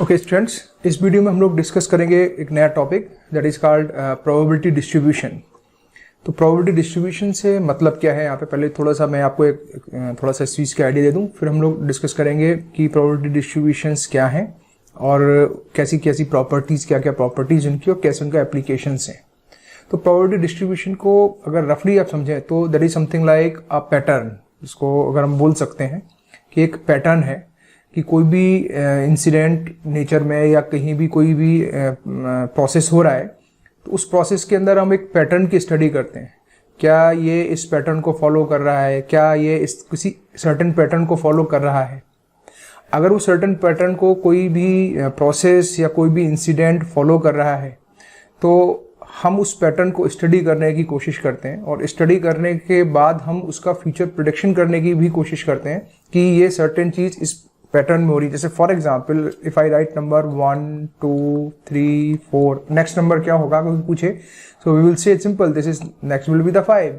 Okay students, इस video में हम लोग डिस्कस करेंगे एक नया topic that is called probability distribution. तो प्रोबेबिलिटी डिस्ट्रीब्यूशन से मतलब क्या है यहाँ पे पहले थोड़ा सा मैं आपको एक थोड़ा सा इस चीज़ का आइडिया दे दूँ, फिर हम लोग डिस्कस करेंगे कि प्रोबेबिलिटी डिस्ट्रीब्यूशंस क्या हैं और कैसी कैसी प्रॉपर्टीज़, क्या क्या प्रॉपर्टीज़ उनकी और कैसे उनका एप्लीकेशंस हैं। तो प्रोबेबिलिटी डिस्ट्रीब्यूशन को अगर रफली आप समझें तो that is something like a pattern, जिसको अगर हम बोल सकते हैं कि एक पैटर्न है कि कोई भी इंसिडेंट नेचर में या कहीं भी कोई भी प्रोसेस हो रहा है तो उस प्रोसेस के अंदर हम एक पैटर्न की स्टडी करते हैं। क्या ये इस पैटर्न को फॉलो कर रहा है, क्या ये इस किसी सर्टेन पैटर्न को फॉलो कर रहा है। अगर वो सर्टेन पैटर्न को कोई भी प्रोसेस या कोई भी इंसिडेंट फॉलो कर रहा है तो हम उस पैटर्न को स्टडी करने की कोशिश करते हैं और स्टडी करने के बाद हम उसका फ्यूचर प्रेडिक्शन करने की भी कोशिश करते हैं कि ये सर्टेन चीज़ इस पैटर्न में हो रही है। जैसे for example if I write number 1 2 3 4, next number क्या होगा कोई पूछे, so we will say simple this is next will be the 5।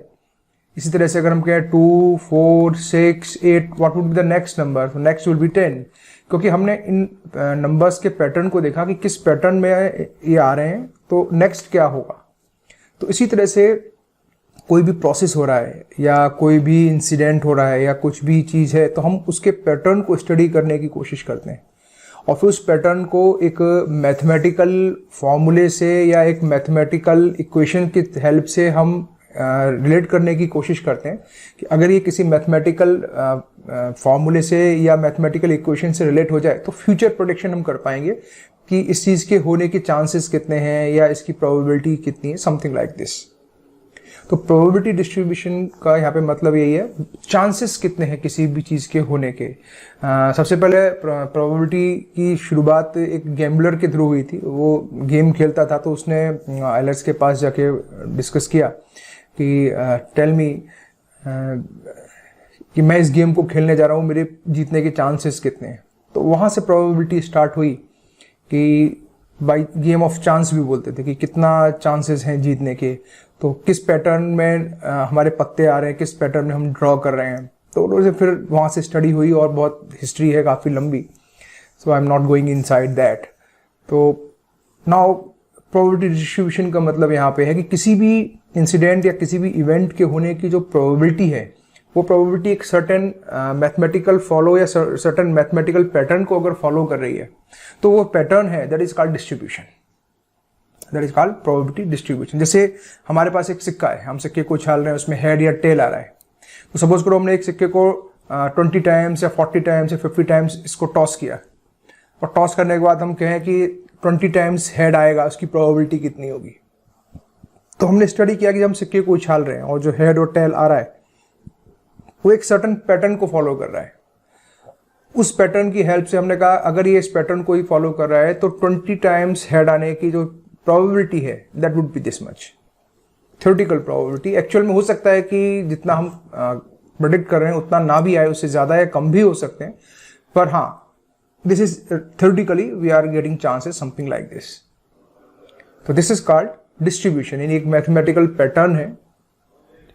इसी तरह से अगर हम कहें 2 4 6 8 what would be the next number, तो नेक्स्ट विल बी 10, क्योंकि हमने इन नंबर्स के पैटर्न को देखा कि किस पैटर्न में ये आ रहे हैं तो नेक्स्ट क्या होगा। तो इसी तरह से कोई भी प्रोसेस हो रहा है या कोई भी इंसिडेंट हो रहा है या कुछ भी चीज़ है तो हम उसके पैटर्न को स्टडी करने की कोशिश करते हैं और फिर उस पैटर्न को एक मैथमेटिकल फॉर्मूले से या एक मैथमेटिकल इक्वेशन की हेल्प से हम रिलेट करने की कोशिश करते हैं कि अगर ये किसी मैथमेटिकल फॉर्मूले से या मैथमेटिकल इक्वेशन से रिलेट हो जाए तो फ्यूचर प्रेडिक्शन हम कर पाएंगे कि इस चीज़ के होने के चांसेस कितने हैं या इसकी प्रोबेबिलिटी कितनी है, समथिंग लाइक दिस। तो प्रोबेबिलिटी डिस्ट्रीब्यूशन का यहाँ पे मतलब यही है, चांसेस कितने हैं किसी भी चीज़ के होने के। सबसे पहले प्रोबेबिलिटी की शुरुआत एक गैम्बलर के थ्रू हुई थी। वो गेम खेलता था तो उसने एलर्स के पास जाके डिस्कस किया कि टेल मी कि मैं इस गेम को खेलने जा रहा हूँ, मेरे जीतने के चांसेस कितने हैं। तो वहाँ से प्रोबेबिलिटी स्टार्ट हुई कि बाई गेम ऑफ चांस भी बोलते थे कि कितना चांसेस हैं जीतने के, तो किस पैटर्न में हमारे पत्ते आ रहे हैं, किस पैटर्न में हम ड्रॉ कर रहे हैं। तो फिर वहाँ से स्टडी हुई और बहुत हिस्ट्री है काफ़ी लंबी, so I am not going inside that. तो नाउ प्रोबेबिलिटी डिस्ट्रीब्यूशन का मतलब यहाँ पे है कि किसी भी इंसिडेंट या किसी भी इवेंट के होने की जो प्रोबेबिलिटी है वो प्रोबेबिलिटी एक सर्टेन मैथमेटिकल फॉलो या सर्टेन मैथमेटिकल पैटर्न को अगर फॉलो कर रही है तो वो पैटर्न है that is called distribution, that is called probability distribution. जैसे हमारे पास एक सिक्का है, हम सिक्के को उछाल रहे हैं, उसमें हेड या टेल आ रहा है। तो सपोज करो हमने एक सिक्के को 20 टाइम्स या 40 टाइम्स या 50 टाइम्स इसको टॉस किया और टॉस करने के बाद हम कहें कि 20 टाइम्स हेड आएगा, उसकी प्रोबेबिलिटी कितनी होगी। तो हमने स्टडी किया कि हम सिक्के को उछाल रहे हैं और जो हेड और टेल आ रहा है वो एक सर्टेन पैटर्न को फॉलो कर रहा है। उस पैटर्न की हेल्प से हमने कहा अगर ये इस पैटर्न को ही फॉलो कर रहा है तो 20 टाइम्स हेड आने की जो प्रोबेबिलिटी है that would be this much. Theoretical probability, actual में हो सकता है कि जितना हम प्रेडिक्ट कर रहे हैं उतना ना भी आए, उससे ज़्यादा या कम भी हो सकते हैं, पर हाँ this is theoretically we are getting chances something like this. तो दिस इज कॉल्ड डिस्ट्रीब्यूशन, यानी एक मैथमेटिकल पैटर्न है।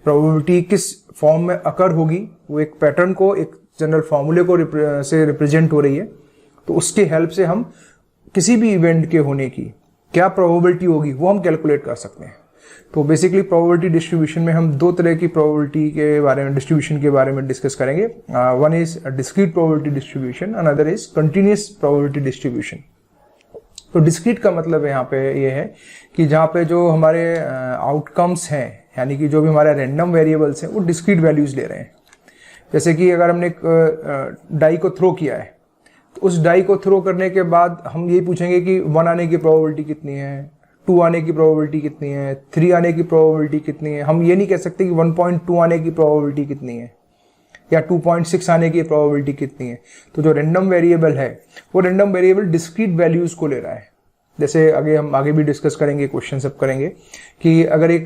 प्रोबेबिलिटी किस फॉर्म में अकर होगी वो एक पैटर्न को एक जनरल फॉर्मूले को से रिप्रेजेंट हो रही है, तो उसके हेल्प से हम किसी भी इवेंट के होने की क्या प्रोबेबिलिटी होगी वो हम कैलकुलेट कर सकते हैं। तो बेसिकली प्रोबेबिलिटी डिस्ट्रीब्यूशन में हम दो तरह की प्रोबेबिलिटी के बारे में, डिस्ट्रीब्यूशन के बारे में डिस्कस करेंगे। One is discrete probability distribution, another is continuous probability distribution. तो डिस्क्रीट का मतलब यहाँ पे ये है कि जहाँ पे जो हमारे आउटकम्स हैं, यानी कि जो भी हमारे रैंडम वेरिएबल्स हैं वो डिस्क्रीट वैल्यूज ले रहे हैं। जैसे कि अगर हमने एक डाई को थ्रो किया है तो उस डाई को थ्रो करने के बाद हम यही पूछेंगे कि 1 आने की प्रोबेबिलिटी कितनी है, 2 आने की प्रोबेबिलिटी कितनी है, 3 आने की प्रोबेबिलिटी कितनी है। हम ये नहीं कह सकते कि 1.2 आने की प्रोबेबिलिटी कितनी है या 2.6 आने की प्रोबेबिलिटी कितनी है। तो जो रैंडम वेरिएबल है वो रैंडम वेरिएबल डिस्क्रीट वैल्यूज को ले रहा है। जैसे हम आगे भी डिस्कस करेंगे, क्वेश्चन सब करेंगे कि अगर एक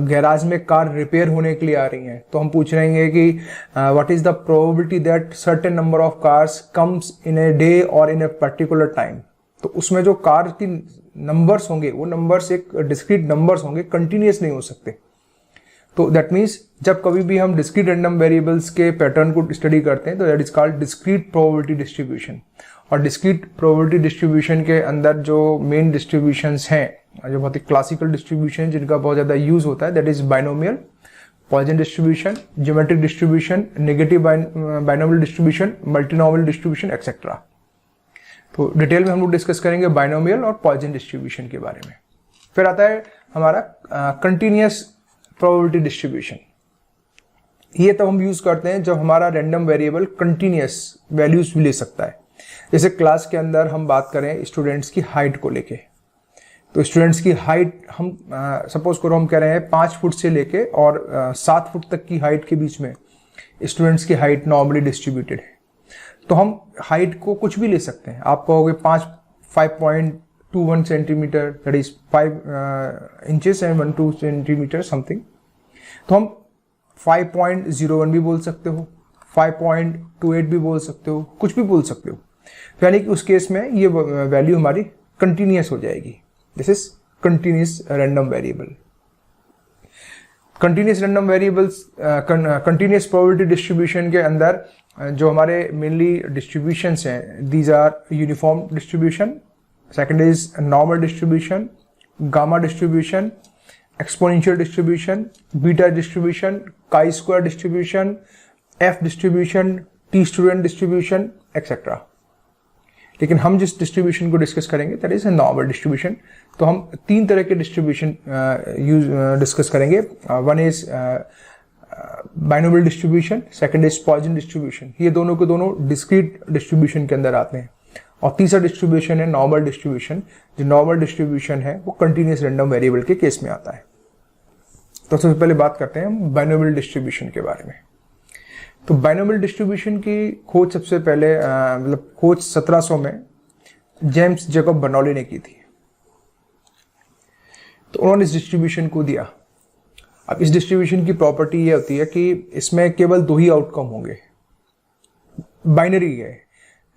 गैराज में कार रिपेयर होने के लिए आ रही है तो हम पूछ रहे हैं कि what is the probability that certain number of cars comes in a day और इन ए पर्टिकुलर टाइम। तो उसमें जो कार की नंबर्स होंगे वो नंबर्स एक डिस्क्रीट नंबर्स होंगे, कंटिन्यूअस नहीं हो सकते। तो दैट मीन्स जब कभी भी हम डिस्क्रीट रैंडम वेरिएबल्स के पैटर्न को स्टडी करते हैं तो that is called discrete probability distribution. और डिस्क्रीट प्रोबेबिलिटी डिस्ट्रीब्यूशन के अंदर जो मेन डिस्ट्रीब्यूशंस हैं, जो बहुत ही क्लासिकल डिस्ट्रीब्यूशन जिनका बहुत ज़्यादा यूज होता है, that is binomial, Poisson distribution, geometric distribution, negative binomial distribution, multinomial distribution etcetera. तो डिटेल में हम लोग डिस्कस करेंगे बाइनोमियल और पॉइजन डिस्ट्रीब्यूशन के बारे में। फिर आता है हमारा कंटिन्यूअस प्रोबेबिलिटी डिस्ट्रीब्यूशन। ये तब हम यूज करते हैं जब हमारा रैंडम वेरिएबल कंटिन्यूअस वैल्यूज भी ले सकता है। जैसे क्लास के अंदर हम बात करें स्टूडेंट्स की हाइट को लेके, तो स्टूडेंट्स की हाइट हम सपोज करो हम कह रहे हैं 5 फुट से लेके और 7 फुट तक की हाइट के बीच में स्टूडेंट्स की हाइट नॉर्मली डिस्ट्रीब्यूटेड है। तो हम हाइट को कुछ भी ले सकते हैं। आप कहोगे 5.21 centimetre, that is 5 inches and 12 centimetre something. तो हम 5.01 भी बोल सकते हो, 5.28 भी बोल सकते हो, कुछ भी बोल सकते हो। तो यानी कि उस केस में ये वैल्यू हमारी कंटिन्यूअस हो जाएगी। This is continuous random variable. Continuous random variables, continuous probability distribution के अंदर जो हमारे मेनली डिस्ट्रीब्यूशंस हैं, these are uniform distribution, second is normal distribution, gamma distribution, exponential distribution, beta distribution, chi square distribution, F distribution, T student distribution etcetera. लेकिन हम जिस distribution को discuss करेंगे दैट इज नॉर्मल डिस्ट्रीब्यूशन। तो हम 3 तरह के डिस्ट्रीब्यूशन डिस्कस करेंगे। One is binomial distribution, second is Poisson distribution. ये दोनों के दोनों डिस्क्रीट डिस्ट्रीब्यूशन के अंदर आते हैं। और तीसरा डिस्ट्रीब्यूशन है नॉर्मल डिस्ट्रीब्यूशन। जो नॉर्मल डिस्ट्रीब्यूशन है वो कंटिन्यूअस रैंडम वेरिएबल के केस में आता है। तो सबसे पहले बात करते हैं हम बाइनोमियल डिस्ट्रीब्यूशन के बारे में। तो बाइनोमियल डिस्ट्रीब्यूशन की खोज सबसे पहले मतलब खोज 1700 में जेम्स जैकब बर्नौली ने की थी। तो उन्होंने इस डिस्ट्रीब्यूशन को दिया। अब इस डिस्ट्रीब्यूशन की प्रॉपर्टी ये होती है कि इसमें केवल 2 ही आउटकम होंगे, बाइनरी है।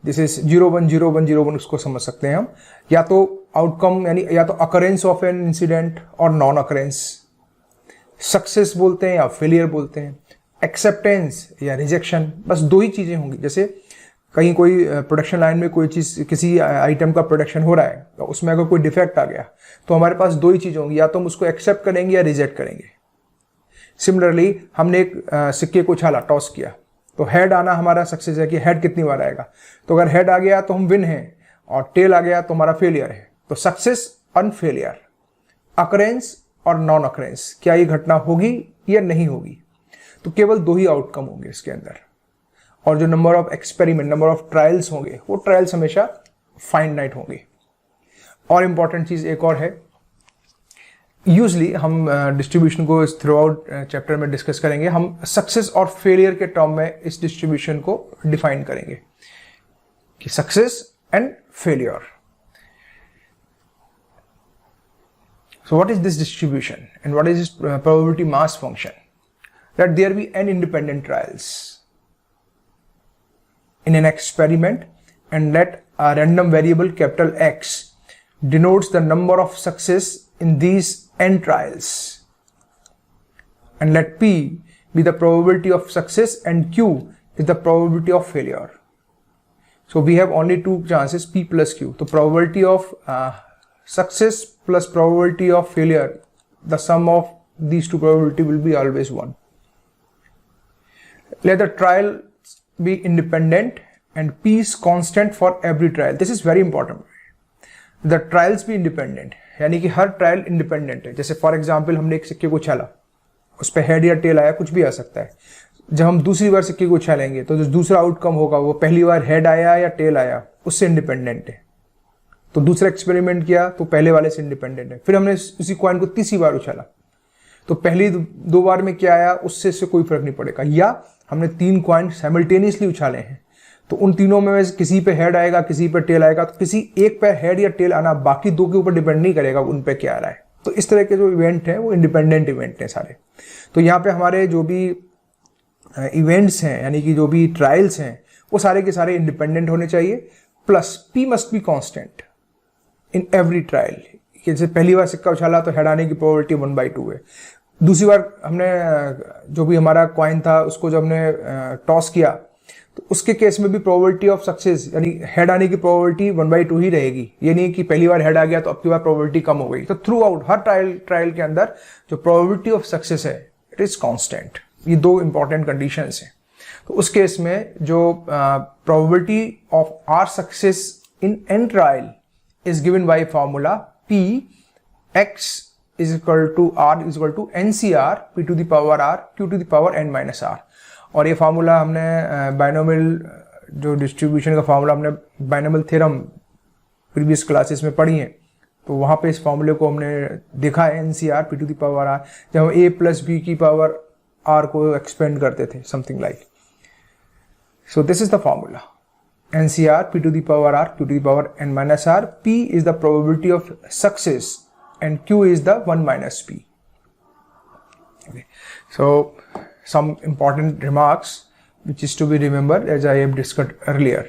दिस इज 0-1-0-1-0-1, उसको समझ सकते हैं हम। या तो आउटकम यानी या तो अकरेंस ऑफ एन इंसिडेंट और नॉन अकरेंस, सक्सेस बोलते हैं या फेलियर बोलते हैं, एक्सेप्टेंस या रिजेक्शन, बस 2 ही चीजें होंगी। जैसे कहीं कोई प्रोडक्शन लाइन में कोई चीज, किसी आइटम का प्रोडक्शन हो रहा है, तो उसमें अगर कोई डिफेक्ट आ गया तो हमारे पास 2 ही चीजें होंगी, या तो हम उसको एक्सेप्ट करेंगे या रिजेक्ट करेंगे। सिमिलरली हमने एक सिक्के को उछाला, टॉस किया, तो हेड आना हमारा सक्सेस है कि हेड कितनी बार आएगा। तो अगर हेड आ गया तो हम विन हैं और टेल आ गया तो हमारा फेलियर है। तो सक्सेस और फेलियर, अकरेंस और नॉन अकरेंस, क्या ये घटना होगी या नहीं होगी। तो केवल 2 ही आउटकम होंगे इसके अंदर। और जो number of experiment, number of trials होंगे, वो ट्रायल्स हमेशा फाइनाइट होंगे। और इंपॉर्टेंट चीज एक और है, यूजली हम डिस्ट्रीब्यूशन को थ्रू आउट चैप्टर में डिस्कस करेंगे। हम सक्सेस और फेलियर के टर्म में इस डिस्ट्रीब्यूशन को डिफाइन करेंगे कि success and failure. So what is this distribution and what is this probability mass function? That there be n independent trials in an experiment, and let a random variable capital X denotes the number of success in these n trials, and let P be the probability of success and Q is the probability of failure. So we have only 2 chances, P plus Q. So probability of success plus probability of failure, the sum of these 2 probability will be always 1. Let the trial be independent and P is constant for every trial. This is very important. The trials be independent, यानी कि हर trial independent है। जैसे for example हमने एक सिक्के को उछाला, उस पर हेड या टेल आया, कुछ भी आ सकता है। जब हम दूसरी बार सिक्के को उछालेंगे तो जो दूसरा आउटकम होगा वो पहली बार हेड आया या टेल आया उससे इंडिपेंडेंट है। तो दूसरा एक्सपेरिमेंट किया तो पहले वाले से इंडिपेंडेंट है। फिर हमने उसी कॉइन को तीसरी बार उछाला तो पहली 2 बार में क्या आया उससे कोई फर्क नहीं पड़ेगा। या हमने 3 कॉइन साइमल्टेनियसली उछाले हैं तो उन तीनों में किसी पे हेड आएगा, किसी पे टेल आएगा, तो किसी एक पे हेड या टेल आना बाकी 2 के ऊपर डिपेंड नहीं करेगा उन पे क्या आ रहा है। तो इस तरह के जो इवेंट हैं वो इंडिपेंडेंट इवेंट हैं सारे। तो यहाँ पे हमारे जो भी इवेंट्स हैं यानी कि जो भी ट्रायल्स हैं वो सारे के सारे इंडिपेंडेंट होने चाहिए, plus P must be constant in every trial. जैसे पहली बार सिक्का उछाला तो हेड आने की प्रोबेबिलिटी 1/2 है। दूसरी बार हमने जो भी हमारा कॉइन था उसको जब हमने टॉस किया तो उसके केस में भी प्रोबेबिलिटी ऑफ सक्सेस यानी हेड आने की प्रोबेबिलिटी 1/2 ही रहेगी। ये नहीं कि पहली बार हेड आ गया तो अब की बार प्रोबेबिलिटी कम हो गई। तो थ्रू आउट हर ट्रायल के अंदर जो प्रोबेबिलिटी ऑफ सक्सेस है इट इज कांस्टेंट। ये दो इंपॉर्टेंट कंडीशंस हैं। तो उस केस में जो probability of R success in N trial is given by formula P x is equal to r is equal to NCR P to the power r Q to the power n minus r। और ये formula हमने binomial जो distribution का formula हमने binomial theorem previous classes में पढ़ी है, तो वहाँ पे इस फार्मूले को हमने देखा है NCR P to the power r, जब हम a प्लस b की पावर r को एक्सपेंड करते थे something like. So this is the formula NCR P to the power r Q to the power n minus r। P is the probability of success and Q is the 1 minus P। Okay. So some important remarks which is to be remembered as I have discussed earlier.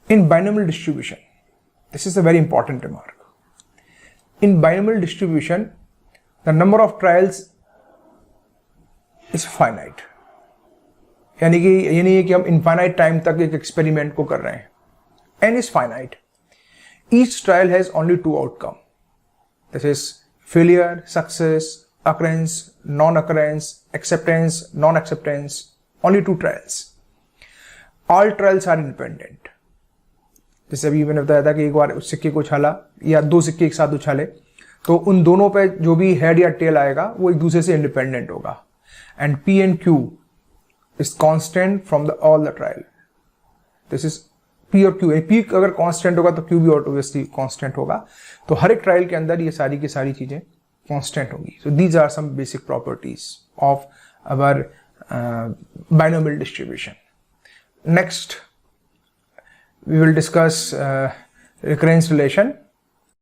In binomial distribution, this is a very important remark. In binomial distribution, the number of trials is finite। यानी कि ये नहीं है कि हम infinite time तक एक experiment को कर रहे हैं। N is finite. Each trial has only two outcomes. This is failure, success, occurrence, non-occurrence, acceptance, non-acceptance. Only two trials. All trials are independent. जैसे अभी मैंने बताया था कि एक बार उस सिक्के को उछाला या दो सिक्के एक साथ उछाले तो उन दोनों पे जो भी हेड या टेल आएगा वो एक दूसरे से इंडिपेंडेंट होगा। And P and Q is constant from all the trial. This is P और Q। P अगर कांस्टेंट होगा तो Q भी ऑब्वियसली कांस्टेंट होगा। तो हर एक ट्रायल के अंदर ये सारी की सारी चीजें कांस्टेंट होंगी। So these are some basic properties of our binomial distribution. Next we will discuss recurrence relation.